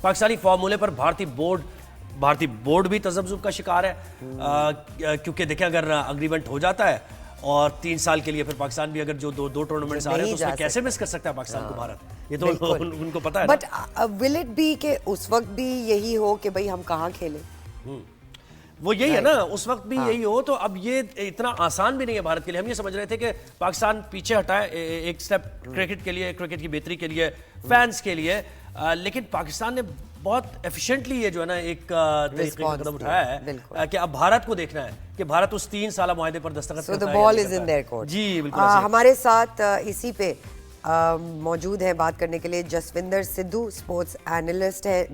पाकिस्तानी फार्मूले पर भारतीय बोर्ड भी तजब्जुब का शिकार है, क्योंकि देखें अगर अग्रीमेंट हो जाता है और 3 साल के लिए फिर पाकिस्तान भी अगर जो दो टूर्नामेंट्स आ रहे हैं तो उसमें कैसे मिस कर सकता है पाकिस्तान को भारत, ये तो उनको पता है। बट विल इट बी कि उस वक्त भी यही हो कि भाई हम कहाँ खेलें? वो यही है ना, उस वक्त भी यही हो। तो अब ये इतना आसान भी नहीं है भारत के लिए। हम ये समझ रहे थे कि पाकिस्तान पीछे हटाए एक स्टेप क्रिकेट के लिए, क्रिकेट की बेहतरी के लिए, फैंस के लिए, लेकिन पाकिस्तान ने बहुत एफिशिएंटली ये जो है ना एक तरीके का कदम उठाया है कि अब भारत को देखना है कि भारत उस 3 साल मुआहदे पर दस्तखत करता है। So the ball is in there court. जी बिल्कुल। हमारे साथ इसी पे मौजूद है बात करने के लिए जसविंदर सिद्धू, स्पोर्ट्स एनालिस्ट है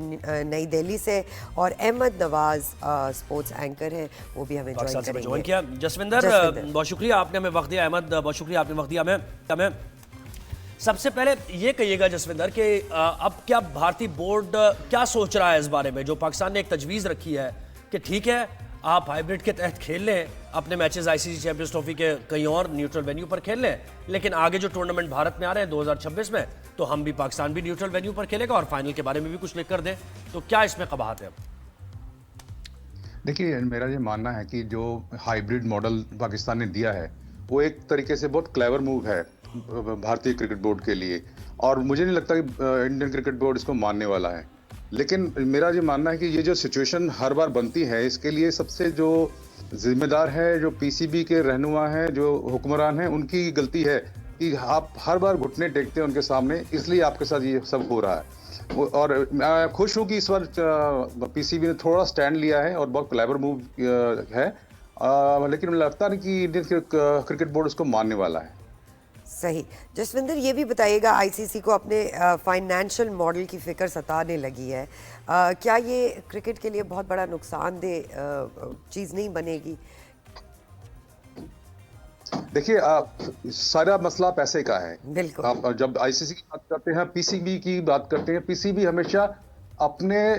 नई दिल्ली से, और अहमद नवाज स्पोर्ट्स एंकर है, वो भी हमें ज्वाइन किया। जसविंदर बहुत शुक्रिया आपने हमें वक्त दिया, अहमद बहुत शुक्रिया आपने वक्त दिया हमें। सबसे पहले ये कहिएगा जसविंदर कि अब क्या भारतीय बोर्ड क्या सोच रहा है इस बारे में, जो पाकिस्तान ने एक तजवीज़ रखी है कि ठीक है आप हाइब्रिड के तहत खेल लें अपने मैचेस आईसीसी चैंपियंस ट्रॉफी के कहीं और न्यूट्रल वेन्यू पर खेल लें, लेकिन आगे जो टूर्नामेंट भारत में आ रहे हैं 2026 में, तो हम भी पाकिस्तान भी न्यूट्रल वेन्यू पर खेलेगा और फाइनल के बारे में भी कुछ लिख कर दें, तो क्या इसमें कबाहत है? देखिए, मेरा ये मानना है कि जो हाइब्रिड मॉडल पाकिस्तान ने दिया है वो एक तरीके से बहुत क्लेवर मूव है भारतीय क्रिकेट बोर्ड के लिए, और मुझे नहीं लगता कि इंडियन क्रिकेट बोर्ड इसको मानने वाला है। लेकिन मेरा ये मानना है कि ये जो सिचुएशन हर बार बनती है, इसके लिए सबसे जो जिम्मेदार है, जो पीसीबी के रहनुमा हैं, जो हुक्मरान हैं, उनकी गलती है कि आप हर बार घुटने टेकते हैं उनके सामने, इसलिए आपके साथ ये सब हो रहा है। और मैं खुश हूँ कि इस बार पीसीबी ने थोड़ा स्टैंड लिया है और बहुत क्लेवर मूव है, लेकिन मुझे लगता नहीं कि इंडियन क्रिकेट बोर्ड उसको मानने वाला है। सही। जसविंदर, ये भी बताइएगा, आईसीसी को अपने फाइनेंशियल मॉडल की फिक्र सताने लगी है, क्या ये क्रिकेट के लिए बहुत बड़ा नुकसानदेह चीज़ नहीं बनेगी? देखिए, सारा मसला पैसे का है। बिल्कुल। आप जब आईसीसी की बात करते हैं, पीसीबी की बात करते हैं, पीसीबी हमेशा अपने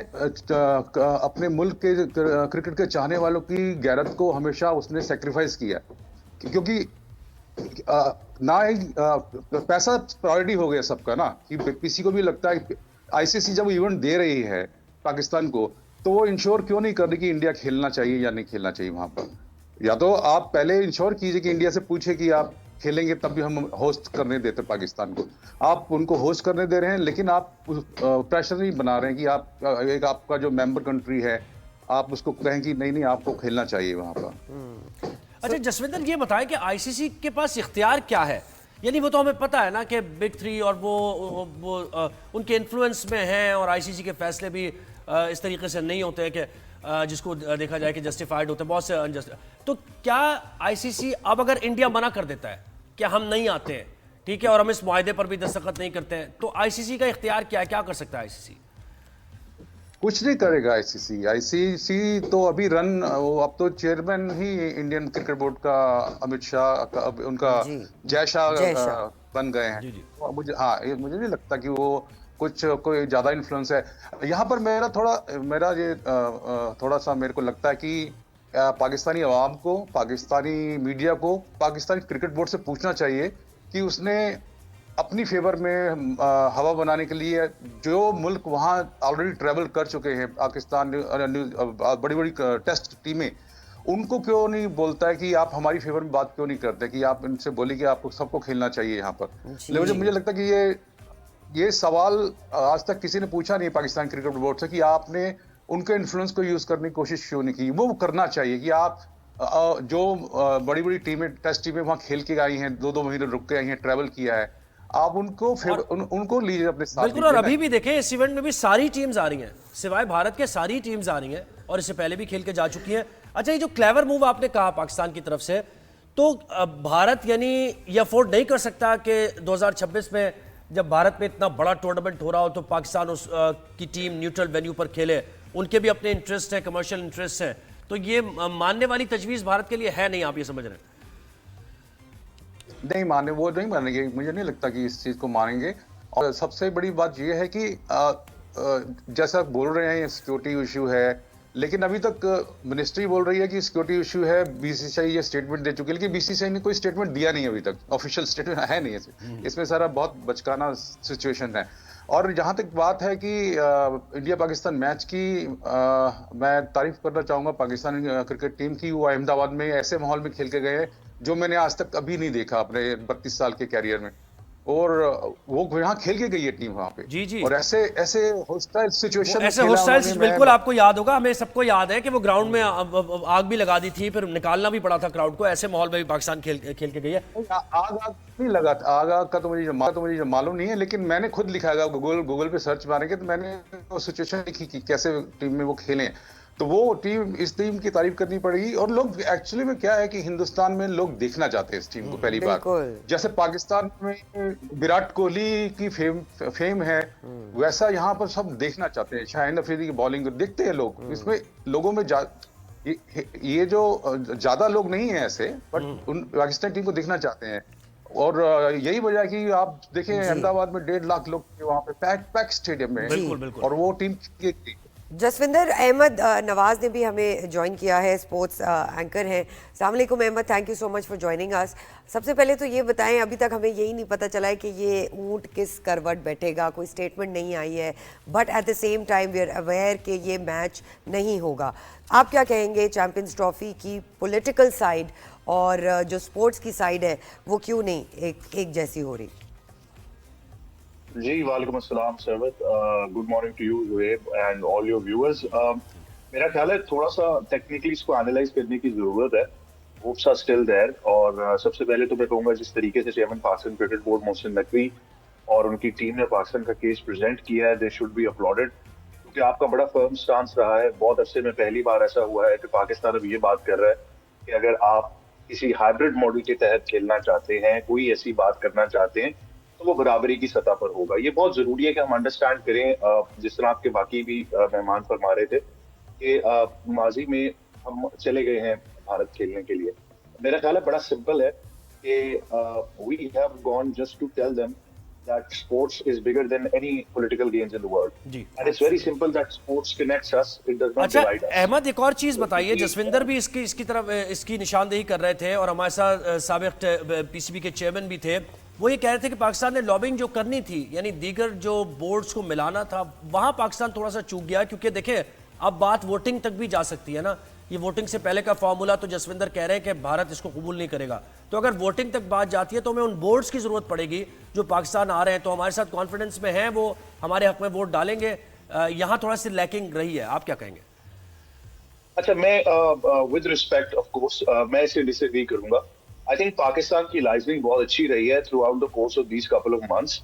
मुल्क के क्रिकेट के चाहने वालों की गैरत को हमेशा उसने सेक्रीफाइस किया, क्योंकि ना ही पैसा प्रायोरिटी हो गया सबका ना, कि किसी को भी लगता है कि आईसीसी जब इवेंट दे रही है पाकिस्तान को, तो वो इंश्योर क्यों नहीं कर रही कि इंडिया खेलना चाहिए या नहीं खेलना चाहिए वहां पर। या तो आप पहले इंश्योर कीजिए कि इंडिया से पूछे कि आप खेलेंगे, तब भी हम होस्ट करने देते पाकिस्तान को। आप उनको होस्ट करने दे रहे हैं, लेकिन आप प्रेशर नहीं बना रहे हैं कि आप आपका जो मेंबर कंट्री है आप उसको कहें कि नहीं नहीं आपको खेलना चाहिए वहां पर। अच्छा जसविंदर, ये बताएं कि आईसीसी के पास इख्तियार क्या है? यानी वो तो हमें पता है ना कि बिग 3 और वो उनके इन्फ्लुएंस में हैं, और आईसीसी के फैसले भी इस तरीके से नहीं होते हैं कि जिसको देखा जाए कि जस्टिफाइड होते हैं, बहुत से अनजस्ट। तो क्या आईसीसी अब अगर इंडिया मना कर देता है कि हम नहीं आते हैं, ठीक है, और हम इस मुआहदे पर भी दस्तखत नहीं करते हैं, तो आईसीसी का इख्तियार क्या है, क्या कर सकता है आईसीसी? कुछ नहीं करेगा आईसीसी। आईसीसी तो अभी अब तो चेयरमैन ही इंडियन क्रिकेट बोर्ड का अमित शाह, उनका जय शाह बन गए हैं। मुझे नहीं लगता कि वो कोई ज्यादा इन्फ्लुएंस है यहाँ पर। थोड़ा सा मेरे को लगता है कि पाकिस्तानी अवाम को, पाकिस्तानी मीडिया को, पाकिस्तानी क्रिकेट बोर्ड से पूछना चाहिए कि उसने अपनी फेवर में हवा बनाने के लिए जो मुल्क वहां ऑलरेडी ट्रेवल कर चुके हैं, पाकिस्तान बड़ी बड़ी टेस्ट टीमें, उनको क्यों नहीं बोलता है कि आप हमारी फेवर में बात क्यों नहीं करते, कि आप इनसे बोलिए कि आपको सबको खेलना चाहिए यहाँ पर। लेकिन मुझे लगता है कि ये सवाल आज तक किसी ने पूछा नहीं पाकिस्तान क्रिकेट बोर्ड से कि आपने उनके इन्फ्लुएंस को यूज करने की कोशिश क्यों नहीं की। वो करना चाहिए कि आप जो बड़ी बड़ी टीमें, टेस्ट टीमें वहां खेल के आई हैं, 2-2 महीने रुक के आई हैं, ट्रेवल किया है, आप उनको लीजिए अपने साथ। बिल्कुल। और अभी भी देखें इस इवेंट में भी सारी टीम्स आ रही हैं, सिवाय भारत के सारी टीम्स आ रही हैं, और इससे पहले भी खेल के जा चुकी हैं। अच्छा, ये जो क्लेवर मूव आपने कहा पाकिस्तान की तरफ से, तो भारत यानी ये अफोर्ड नहीं कर सकता कि 2026 में जब भारत में इतना बड़ा टूर्नामेंट हो रहा हो तो पाकिस्तान की टीम न्यूट्रल वेन्यू पर खेले, उनके भी अपने इंटरेस्ट हैं, कमर्शियल इंटरेस्ट हैं, तो ये मानने वाली तजवीज़ भारत के लिए है नहीं, आप ये समझ रहे हैं? वो नहीं मानेंगे, मुझे नहीं लगता कि इस चीज को मानेंगे। और सबसे बड़ी बात यह है कि जैसा बोल रहे हैं ये सिक्योरिटी इशू है, लेकिन अभी तक मिनिस्ट्री बोल रही है कि सिक्योरिटी इशू है, बीसीसीआई ये स्टेटमेंट दे चुकी है, लेकिन बीसीसीआई ने कोई स्टेटमेंट दिया नहीं अभी तक, ऑफिशियल स्टेटमेंट है नहीं इसमें। इसमें सारा बहुत बचकाना सिचुएशन है। और जहां तक बात है कि इंडिया पाकिस्तान मैच की, मैं तारीफ करना चाहूंगा पाकिस्तानी क्रिकेट टीम की। वो अहमदाबाद में ऐसे माहौल में खेल के गए हैं जो मैंने आज तक कभी नहीं देखा अपने 32 साल के कैरियर में। और वो यहाँ खेल के गई है टीम वहां पे। जी जी। और ऐसे ऐसे हॉस्टाइल वो सिचुएशन में ऐसे खेला हॉस्टाइल उन्होंने। बिल्कुल आपको याद होगा, हमें सबको याद है कि वो ग्राउंड में आग भी लगा दी थी, फिर निकालना भी पड़ा था क्राउड को। ऐसे माहौल में भी पाकिस्तान खेल के गई है। आग आग नहीं लगा, आग आग का तो मुझे मालूम नहीं है, लेकिन मैंने खुद लिखा है, गूगल पे सर्च मारेंगे तो मैंने वो सिचुएशन लिखी कि कैसे टीम में वो खेले। तो वो टीम, इस टीम की तारीफ करनी पड़ेगी। और लोग एक्चुअली में क्या है कि हिंदुस्तान में लोग देखना चाहते हैं इस टीम को पहली बार। जैसे पाकिस्तान में विराट कोहली की फेम है, वैसा यहाँ पर सब देखना चाहते हैं। शाहिद अफरीदी की बॉलिंग देखते हैं लोग। इसमें लोगों में ये जो ज्यादा लोग नहीं है ऐसे, बट उन पाकिस्तान टीम को देखना चाहते हैं। और यही वजह है कि आप देखें अहमदाबाद में 1.5 लाख लोग थे वहां पे, पैक स्टेडियम में। बिल्कुल बिल्कुल। और वो टीम थी। जसविंदर अहमद नवाज ने भी हमें ज्वाइन किया है, स्पोर्ट्स एंकर हैं। अस्सलाम वालेकुम Ahmad, thank you so much for joining us. सबसे पहले तो ये बताएं, अभी तक हमें यही नहीं पता चला है कि ये ऊंट किस करवट बैठेगा, कोई स्टेटमेंट नहीं आई है, but at the same time we are aware कि ये मैच नहीं होगा। आप क्या कहेंगे चैंपियंस ट्रॉफी की पॉलिटिकल साइड और जो स्पोर्ट्स की साइड है वो क्यों नहीं एक जैसी हो रही? जी वालेकुम अस्सलाम Sarwat, good morning to you Zohaib and all your viewers. मेरा ख्याल है थोड़ा सा टेक्निकली इसको एनालाइज करने की जरूरत है। Hopes are still there. और सबसे पहले तो मैं कहूँगा जिस तरीके से chairman Pakistan cricket board Mohsin Naqvi और उनकी टीम ने पाकिस्तान का केस प्रेजेंट किया है, दे शुड बी अपलॉडेड, क्योंकि आपका बड़ा फर्म स्टांस रहा है। बहुत अरसे में पहली बार ऐसा हुआ है कि पाकिस्तान अब ये बात कर रहा है कि अगर आप किसी हाइब्रिड मॉडल के तहत खेलना चाहते हैं, कोई ऐसी बात करना चाहते हैं, तो वो बराबरी की सतह पर होगा। ये बहुत जरूरी है कि हम अंडरस्टैंड करें, जिस तरह आपके बाकी भी मेहमान फरमा रहे थे कि माजी में हम चले गए हैं भारत खेलने के लिए। मेरा ख्याल है बड़ा सिंपल है कि we have gone just to tell them that sports is bigger than any political gains in the world. And it's very simple that sports connects us, it does not divide us. Ahmad, एक और चीज बताइए, जसविंदर भी इसकी तरफ इसकी निशानदेही कर रहे थे और हमारे साथ साबिक पीसीबी के चेयरमैन भी थे। वो ये कह रहे थे कि पाकिस्तान ने लॉबिंग जो करनी थी, यानी दीगर जो बोर्ड्स को मिलाना था, वहां पाकिस्तान थोड़ा सा चूक गया। क्योंकि देखें अब बात वोटिंग तक भी जा सकती है ना। ये वोटिंग से पहले का फॉर्मूला तो जसविंदर कह रहे हैं कि भारत इसको कबूल नहीं करेगा। तो अगर वोटिंग तक बात जाती है तो हमें उन बोर्ड्स की जरूरत पड़ेगी जो पाकिस्तान आ रहे हैं, तो हमारे साथ कॉन्फिडेंस में हैं, वो हमारे हक में वोट डालेंगे। यहां थोड़ा सी लैकिंग रही है, आप क्या कहेंगे? अच्छा, मैं विद रिस्पेक्ट ऑफ कोर्स मैं इसे डिसएग्री करूंगा। आई थिंक पाकिस्तान की लाइजनिंग बहुत अच्छी रही है through out the course of these couple of months.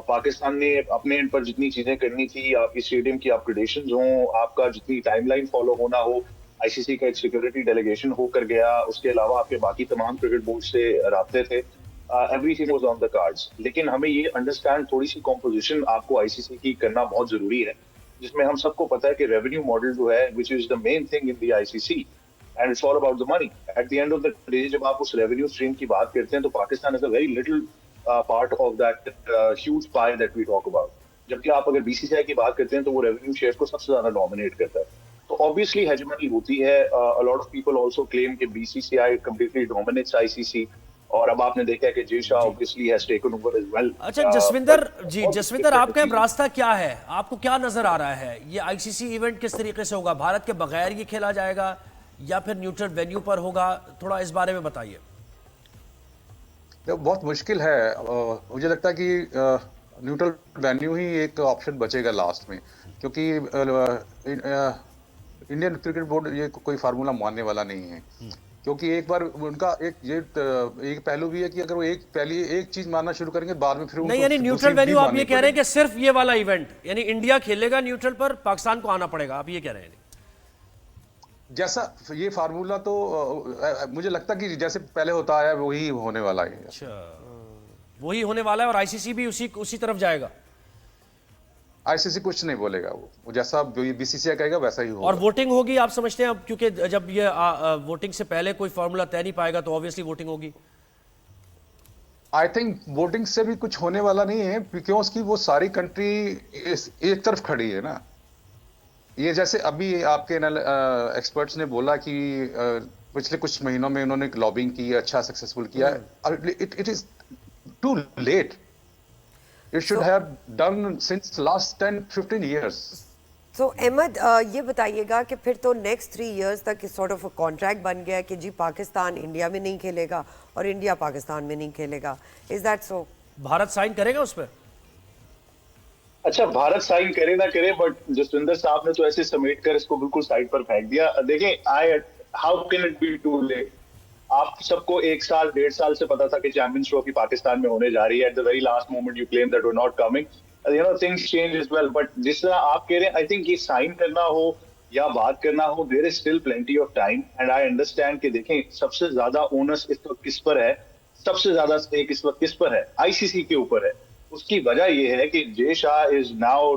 Pakistan ने अपने एंड पर जितनी चीजें करनी थी, आपकी स्टेडियम की अपग्रेडेशंस हो, आपका जितनी टाइमलाइन फॉलो होना हो, आईसीसी का एक सिक्योरिटी डेलीगेशन होकर गया, उसके अलावा आपके बाकी तमाम क्रिकेट बोर्ड से राब्ते थे, everything was on the cards. लेकिन हमें ये अंडरस्टैंड, थोड़ी सी कॉम्पोजिशन आपको आईसीसी की करना बहुत जरूरी है, जिसमें हम सबको पता है कि रेवेन्यू मॉडल जो है which is the main thing in the ICC and it's all about the money. At the end of the day जब आप उस रेवेन्यू स्ट्रीम की बात करते हैं तो Pakistan is a very little part of that huge pie that we talk about. जबकि आप अगर बीसीसीआई की बात करते हैं तो वो रेवेन्यू शेयर को सबसे ज्यादा डोमिनेट करता है। तो ऑब्वियसली हेजेमनी होती है। A lot of people also claim कि बीसीसीआई कंप्लीटली डोमिनेट्स आईसीसी, और अब आपने देखा है कि Jay Shah obviously has taken over as well. अच्छा जसविंदर जी, जसविंदर आपका अब रास्ता क्या है? आपको क्या नजर आ रहा है? ये आईसीसी इवेंट किस तरीके से होगा? भारत के बगैर ये खेला जाएगा या फिर न्यूट्रल वेन्यू पर होगा? थोड़ा इस बारे में बताइए। बहुत मुश्किल है। मुझे लगता है कि न्यूट्रल वेन्यू ही एक ऑप्शन बचेगा लास्ट में, क्योंकि इंडियन क्रिकेट बोर्ड ये कोई फार्मूला मानने वाला नहीं है। क्योंकि एक बार उनका एक पहलू भी है कि अगर वो एक चीज मानना शुरू करेंगे, बाद में फिर नहीं, यानी न्यूट्रल वेन्यू आप ये कह रहे हैं कि सिर्फ ये वाला इवेंट, यानी इंडिया खेलेगा न्यूट्रल पर, पाकिस्तान को आना पड़ेगा, आप ये कह रहे हैं? जैसा ये फार्मूला तो मुझे लगता है कि जैसे पहले होता आया वही होने वाला है। अच्छा, वही होने वाला है और आईसीसी भी उसी तरफ जाएगा। आईसीसी कुछ नहीं बोलेगा, वो जैसा बीसीसीआई कहेगा वैसा ही होगा। और वोटिंग होगी, आप समझते हैं? अब क्योंकि जब ये वोटिंग से पहले कोई फार्मूला तय नहीं पाएगा तो ऑब्वियसली वोटिंग होगी। आई थिंक वोटिंग से भी कुछ होने वाला नहीं है, क्योंकि वो सारी कंट्री एक तरफ खड़ी है ना। ये जैसे अभी आपके एक्सपर्ट्स ने बोला कि पिछले कुछ महीनों में उन्होंने लॉबिंग की, अच्छा सक्सेसफुल किया। It is too late. It should have done since last 10-15 years. So Ahmad ये बताइएगा कि फिर तो नेक्स्ट 3 इयर्स तक इस सॉर्ट ऑफ कॉन्ट्रैक्ट बन गया है कि जी पाकिस्तान इंडिया में नहीं खेलेगा और इंडिया पाकिस्तान में नहीं खेलेगा. Is that so? भारत साइन करेगा उस पर? अच्छा, भारत साइन करे ना करे, बट जसविंदर साहब ने तो ऐसे समेट कर इसको बिल्कुल साइड पर फेंक दिया. देखें, how can it be too late? आप सबको 1 साल 1.5 साल से पता था कि चैंपियंस ट्रॉफी पाकिस्तान में होने जा रही है. At the very last moment you claim that we're not coming. Things change as well. But जिस तरह आप कह रहे हैं, आई थिंक ये साइन करना हो या बात करना हो, there is still plenty of time. And I understand कि देखें, सबसे ज्यादा ओनस इस वक्त किस पर है, सबसे ज्यादा स्टेक इस वक्त किस पर है? आईसीसी के ऊपर है. उसकी वजह यह है कि Jay Shah is now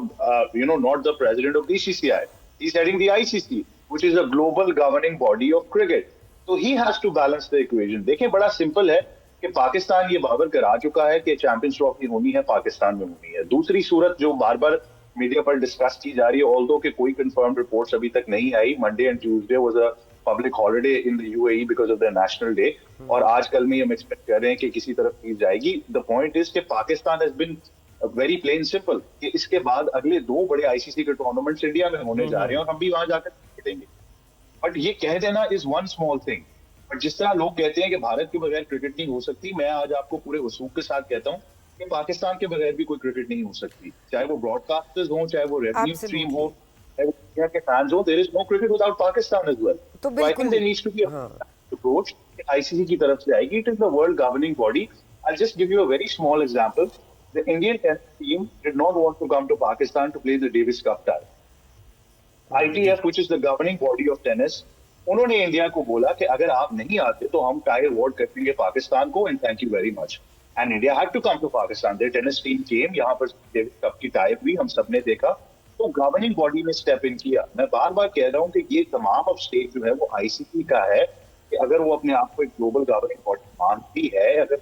not the president of BCCI. He is heading the ICC, which is a global governing body of cricket. तो he has to balance the equation. देखें, बड़ा सिंपल है कि पाकिस्तान ये बाबर करा चुका है कि चैंपियंस ट्रॉफी होनी है, पाकिस्तान में होनी है. दूसरी सूरत जो बार बार मीडिया पर डिस्कस की जा रही है, ऑल्दो कि कोई कंफर्म रिपोर्ट्स अभी तक नहीं आई. Monday and Tuesday was a public holiday in the UAE because of the national day. और आजकल में हम एक्सपेक्ट कर रहे हैं कि किसी तरफ चीज जाएगी. द पॉइंट इज कि Pakistan has been very plain simple कि इसके बाद अगले 2 बड़े आईसीसी के टूर्नामेंट्स इंडिया में होने जा रहे हैं और हम भी वहां जाकर खेलेंगे. बट ये कह देना is one small thing. But जिस तरह लोग कहते हैं कि भारत के बगैर क्रिकेट नहीं हो सकती, मैं आज आपको पूरे वसूख के साथ कहता हूँ कि पाकिस्तान के बगैर भी कोई क्रिकेट नहीं हो सकती. चाहे वो ब्रॉडकास्टर्स हो, चाहे वो रेवेन्यू स्ट्रीम हो, चाहे वो इंडिया के फैंस हो, there is no cricket without Pakistan as well. तो I think there needs to be approach ICC की तरफ से आएगी. It is the world governing body. I just give you a very small example. The Indian tennis team did not want to come to Pakistan to play the Davis Cup tie. ITF, which is the governing body of tennis, उन्होंने India को बोला कि अगर आप नहीं आते तो हम टाई अवार्ड कर देंगे पाकिस्तान को, and thank you very much. And India had to come to Pakistan. There tennis team came. यहाँ पर डेविस कप की टाई हुई, हम सबने देखा. तो गवर्निंग बॉडी ने स्टेप इन किया. मैं बार बार कह रहा हूँ कि ये तमाम अब स्टेज जो है वो आईसीसी का है कि अगर वो अपने आप को एक ग्लोबल गवर्निंग बॉडी मानती है, अगर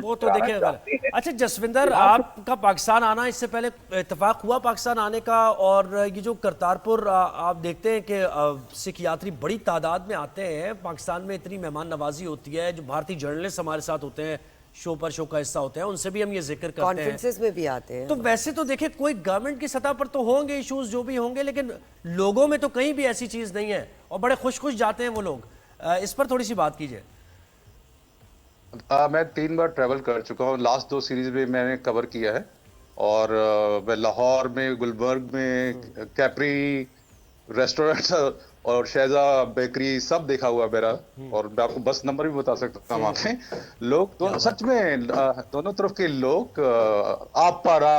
वो तो देखिए अगर. अच्छा जसविंदर, आपका पाकिस्तान आना, इससे पहले इत्तेफाक हुआ पाकिस्तान आने का, और ये जो करतारपुर आप देखते हैं कि सिख यात्री बड़ी तादाद में आते हैं पाकिस्तान में, इतनी मेहमान नवाजी होती है, जो भारतीय जर्नलिस्ट हमारे साथ होते हैं, शो का हिस्सा होते हैं, उनसे भी हम ये जिक्र करते हैं, कॉन्फ्रेंसेस में भी आते हैं. तो वैसे तो देखिए कोई गवर्नमेंट की सतह पर तो होंगे इश्यूज जो भी होंगे, लेकिन लोगों में तो कहीं भी ऐसी चीज नहीं है और बड़े खुश जाते हैं वो लोग. इस पर थोड़ी सी बात कीजिए. मैं 3 बार ट्रैवल कर चुका हूँ. लास्ट 2 सीरीज में मैंने कवर किया है. और मैं लाहौर में, गुलबर्ग में, कैपरी रेस्टोरेंट और शहजा बेकरी सब देखा हुआ मेरा. और मैं आपको बस नंबर भी बता सकता हूँ. वहाँ पे लोग तो सच में दोनों तरफ के लोग, आप पारा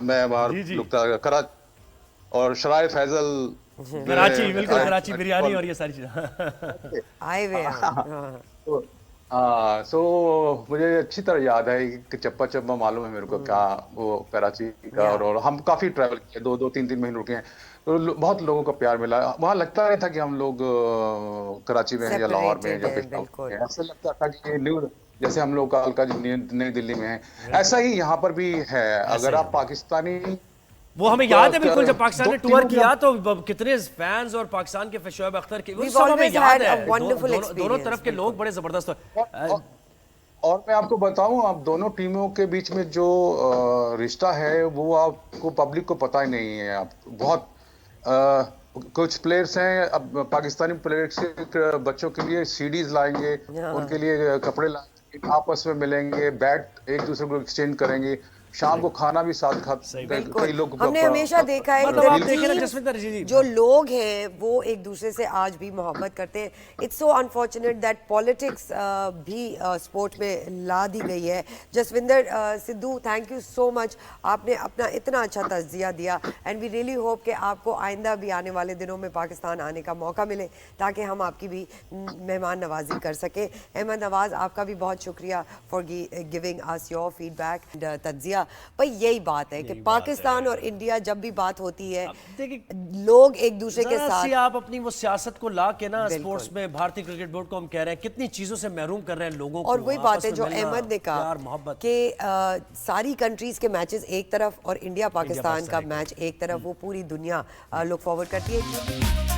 मैं वहाँ रुकता, कराची और शराय फैजल, कराची, बिल्कुल कराची बिरयानी और ये सारी चीजें आए हुए हैं. सो मुझे अच्छी तरह याद है कि चप्पा चप्पा मालूम है मेरे को क्या वो कराची का. और हम काफी ट्रैवल किए, 2-3 महीने रुके हैं. तो बहुत लोगों का प्यार मिला. वहाँ लगता नहीं था कि हम लोग कराची में हैं या लाहौर में या पेशावर में. ऐसा लगता था कि न्यू, जैसे हम लोग का नई दिल्ली में है, ऐसा ही यहाँ पर भी है. अगर आप पाकिस्तानी, वो हमें याद है बिल्कुल, जब पाकिस्तान ने टूर किया तो कितने फैंस और पाकिस्तान के शोएब अख्तर के वो सब हमें याद है. दोनों तरफ के लोग बड़े जबरदस्त. और मैं आपको बताऊं, आप दोनों टीमों के बीच में जो रिश्ता है वो आपको पब्लिक को पता ही नहीं है. आप बहुत कुछ प्लेयर्स हैं, अब पाकिस्तानी प्लेयर्स के बच्चों के लिए सीडीज लाएंगे, उनके लिए कपड़े लाएंगे, आपस में मिलेंगे, बैट एक दूसरे को एक्सचेंज करेंगे, शाम को खाना भी साथ खाते. कई लोग हमने हमेशा देखा है मतलब जो लोग हैं वो एक दूसरे से आज भी मोहब्बत करते हैं. It's so unfortunate that politics भी स्पोर्ट में ला दी गई है. Jaswinder Sidhu, thank you so much. आपने अपना इतना अच्छा तज्जिया दिया एंड वी रियली होप कि आपको आइंदा भी आने वाले दिनों में पाकिस्तान आने का मौका मिले ताकि हम आपकी भी मेहमान नवाजी कर सकें. अहमद नवाज, आपका भी बहुत शुक्रिया for giving us your feedback तज्जिया. भाई यही बात है कि पाकिस्तान और इंडिया जब भी बात होती है, लोग एक दूसरे के साथ, आप अपनी वो सियासत को ला के ना स्पोर्ट्स में, भारतीय क्रिकेट बोर्ड को हम कह रहे हैं कितनी चीजों से महरूम कर रहे हैं लोगों को. और वही बात है जो अहमद ने कहा कि सारी कंट्रीज के मैचेस एक तरफ और इंडिया पाकिस्तान का मैच एक तरफ, वो पूरी दुनिया लुक फॉरवर्ड करती है.